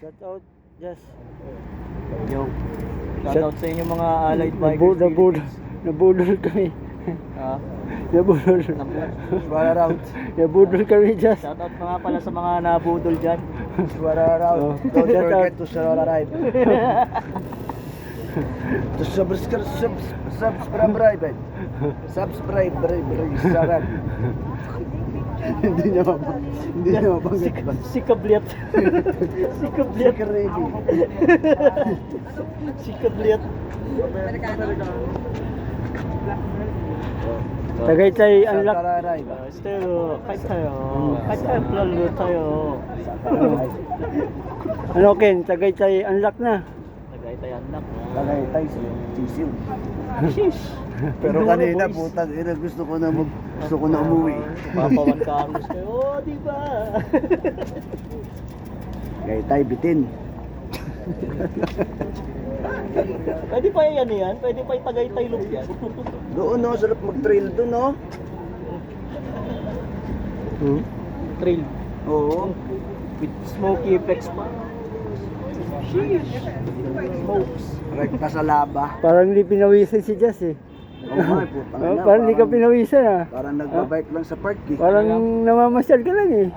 Shout out, Jess. Yo. Shoutout sa inyo mga allied bikers. Nabudol kami. Ah, Nabudol. Swara round. Nabudol kami, Jess. shoutout nga pala sa mga nabudol dyan. Swara round. Don't Shout out. forget to Swara ride. To subscribe. Subscribe. Sarap. Hindi niya mabanggit ba? Si Kabliat. Si Kabliat. Ready. Si Kabliat. Tagaytay, unlock. Swara ride. Estero, kahit tayo. Kahit tayo, plalo tayo. Ano, Ken? Tagaytay, unlock na. Tagaytay anak. Tagaytay, sisiw. Sheesh. Pero kanina, putang ina, gusto ko na umuwi. Papawan Carlos kayo. Oh, di ba? Tagaytay, bitin. Pwede pa yan. Pwede pa yung Tagaytay loop yan. Doon no, sarap mag-trail doon no. Trail. Oo. With smoky effects pa. Sheesh. Smokes. Rekta sa laba. Parang hindi pinawisan si Jess eh. Oo nga, putang ina. Parang hindi ka pinawisan ah. Parang nagbabike lang sa park eh. Parang namamasyal ka lang eh.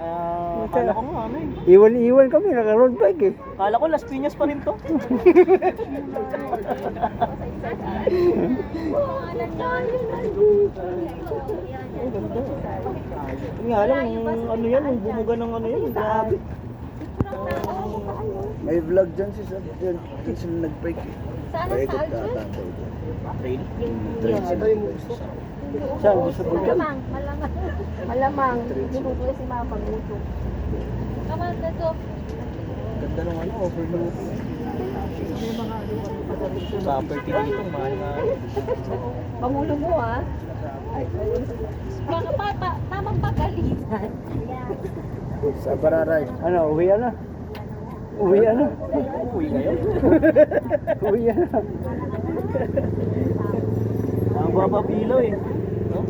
Kala ko nga ano eh. Iwan kami, naka-road bike eh. Kala ko Las Piñas pa rin to. Yung nga lang, ano yan, yung bumuga ng ano yan, grabe. May vlog dyan si Sir. Dyan sila nag-break eh. Paikot ka tatay. Trail? Trail sila. Saan? Gusto mo dyan? Malamang. Ginugulo si Mama pag-uso. Kaman na to. Ganda ng ano, overlook. Sa property dito, mahal nga. Pangulo mo ah. Tamang pagalitan. Sa Bararide. Ano, uwi na? Uwi na? Uwi kayo? Uwi na. Ang baba pilo eh. No?